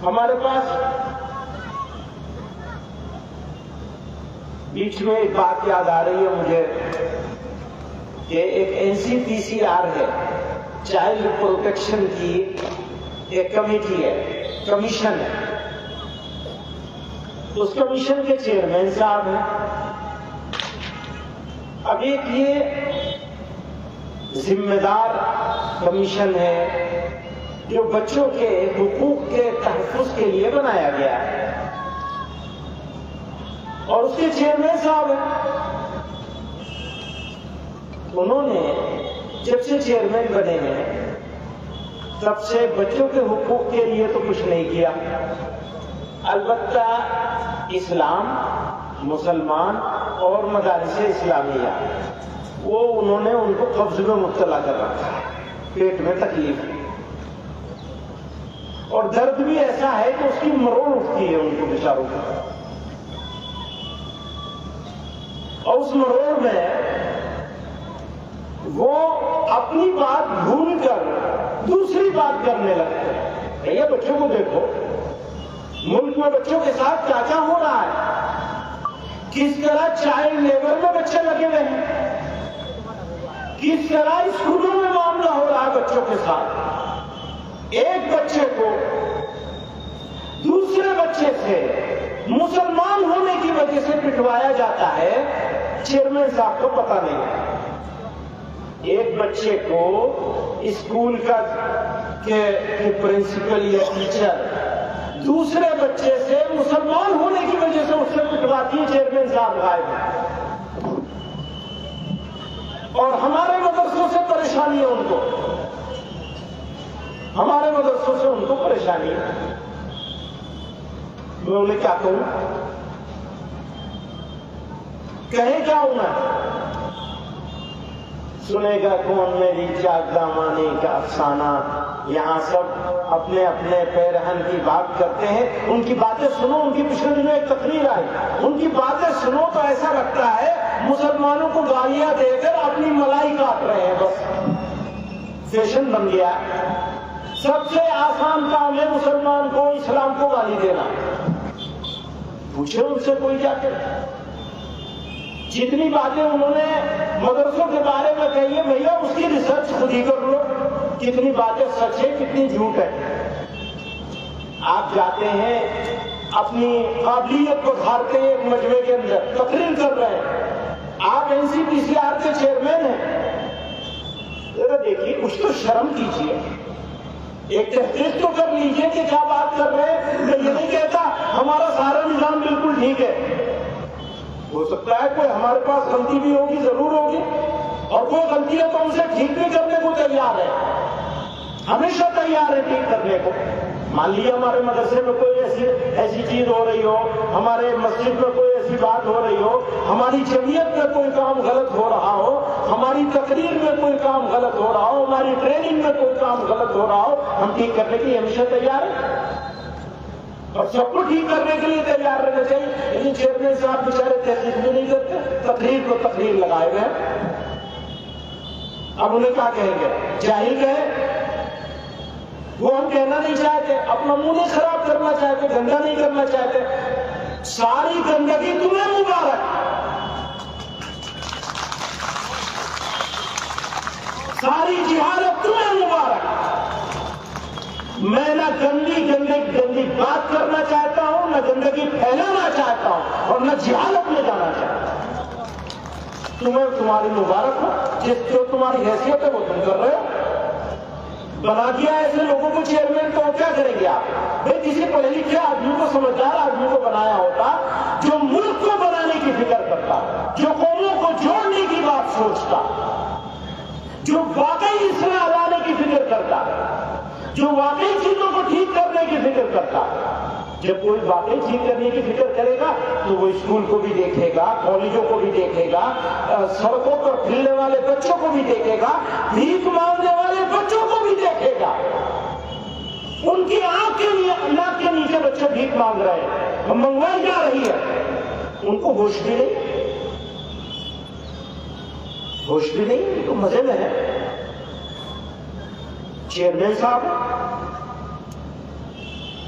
ہمارے پاس بیچ میں ایک بات یاد آ رہی ہے مجھے کہ ایک NCPCR ہے، چائلڈ پروٹیکشن کی ایک کمیٹی ہے، کمیشن ہے. اس کمیشن کے چیئرمین صاحب ہیں. اب ایک یہ ذمہ دار کمیشن ہے جو بچوں کے حقوق کے تحفظ کے لیے بنایا گیا ہے، اور اس کے چیئرمین صاحب ہیں. انہوں نے جب سے چیئرمین بنے ہیں تب سے بچوں کے حقوق کے لیے تو کچھ نہیں کیا. البتہ اسلام، مسلمان اور مدارس اسلامیہ وہ انہوں نے ان کو قبض میں مبتلا کر رکھا ہے. پیٹ میں تکلیف ہے اور درد بھی ایسا ہے کہ اس کی مروڑ اٹھتی ہے ان کو بیچاروں کو، اور اس مروڑ میں وہ اپنی بات بھول کر دوسری بات کرنے لگتے ہیں. بھیا بچوں کو دیکھو، ملک میں بچوں کے ساتھ کیا کیا ہو رہا ہے، کس طرح چائلڈ لیبر میں بچے لگے ہوئے ہیں، کس طرح اسکولوں میں معاملہ ہو رہا ہے بچوں کے ساتھ. ایک بچے کو دوسرے بچے سے مسلمان ہونے کی وجہ سے پٹوایا جاتا ہے. چیئرمین صاحب کو پتہ نہیں ہے. ایک بچے کو اسکول کا پرنسپل یا ٹیچر دوسرے بچے سے مسلمان ہونے کی وجہ سے اس سے پٹواتی ہے. چیئرمین صاحب غائب ہیں اور ہمارے مدرسوں سے پریشانی ہے ان کو، ہمارے مدرسوں سے ان کو پریشانی ہے. میں انہیں کیا کہوں، کہیں کیا ہوں میں؟ سنے گا کون میری چاک دامانی کا افسانہ. یہاں سب اپنے اپنے پیرہن کی بات کرتے ہیں. ان کی باتیں سنو. ان کی پچھلے دنوں ایک تقریر آئی، ان کی باتیں سنو تو ایسا لگتا ہے مسلمانوں کو گالیاں دے کر اپنی ملائی کاٹ رہے ہیں. بس فیشن بن گیا. سب سے آسان کام ہے مسلمان کو اسلام کو گالی دینا. پوچھے ان سے کوئی جا کے، جتنی باتیں انہوں نے مدرسوں کے بارے میں کہی ہے بھیا اس کی ریسرچ خود ہی کر لو. کتنی باتیں سچ ہے، کتنی جھوٹ ہے. آپ جاتے ہیں اپنی قابلیت کو دھارتے ہیں، ایک مجمع کے اندر تقریر کر رہے ہیں، آپ NCPCR کے چیئرمین ہیں. ذرا دیکھیے، کچھ تو شرم کیجیے، ایک تحقیق تو کر لیجیے کہ کیا بات کر رہے ہیں. میں یہ نہیں کہتا ہمارا سارا نظام بالکل ٹھیک ہے، ہو سکتا ہے کوئی ہمارے پاس غلطی بھی ہوگی، ضرور ہوگی، اور کوئی غلطی ہے تو ہم سے ٹھیک بھی کرنے کو تیار ہے، ہمیشہ تیار ہے ٹھیک کرنے کو. مان لیا ہمارے مدرسے میں کوئی ایسی چیز ہو رہی ہو، ہمارے مسجد میں کوئی ایسی بات ہو رہی ہو، ہماری جمعیت میں کوئی کام غلط ہو رہا ہو، ہماری تقریر میں کوئی کام غلط ہو رہا ہو، ہماری ٹریننگ میں کوئی کام غلط ہو رہا ہو، ہم ٹھیک کرنے کے لیے ہمیشہ تیار ہیں اور سب کو ٹھیک کرنے کے لیے تیار رہنا چاہیے. لیکن چیئرمین صاحب بیچارے تحقیق بھی نہیں کرتے، تقریر کو تقریر لگائے ہوئے. اب انہیں کیا کہیں گے؟ جاہل کہیں؟ وہ ہم کہنا نہیں چاہتے، اپنا منہ نہیں خراب کرنا چاہتے، گندا نہیں کرنا چاہتے. ساری گندگی تمہیں مبارک، ساری جہالت تمہیں مبارک. میں نہ گندی بات کرنا چاہتا ہوں، نہ گندگی پھیلانا چاہتا ہوں، اور نہ جہالت میں جانا چاہتا ہوں. تمہیں تمہاری مبارک ہو، جس جو تمہاری حیثیت ہے وہ تم کر رہے ہو. بنا دیا ایسے لوگوں کو چیئرمین، تو کیا کریں گے آپ؟ بھائی کسی پڑھے لکھے آدمی کو، سمجھدار آدمی کو بنایا ہوتا جو ملک کو بنانے کی فکر کرتا، جو قوموں کو جوڑنے کی بات سوچتا، جو واقعی اصلاح لانے کی فکر کرتا، جو واقعی چیزوں کو ٹھیک کرنے کی فکر کرتا. جب کوئی واقعی ٹھیک کرنے کی فکر کرے گا تو وہ اسکول کو بھی دیکھے گا، کالجوں کو بھی دیکھے گا، سڑکوں پر پھرنے والے بچوں کو بھی دیکھے گا، بھیک مانگنے والے بچوں کو بھی دیکھے گا. ان کی آنکھ کے نیچے بچے بھیک مانگ رہے ہیں، ہم منگوائی جا رہی ہے. ان کو ہوش بھی نہیں، ہوش بھی نہیں، تو مزے میں ہے. چیئرمین صاحب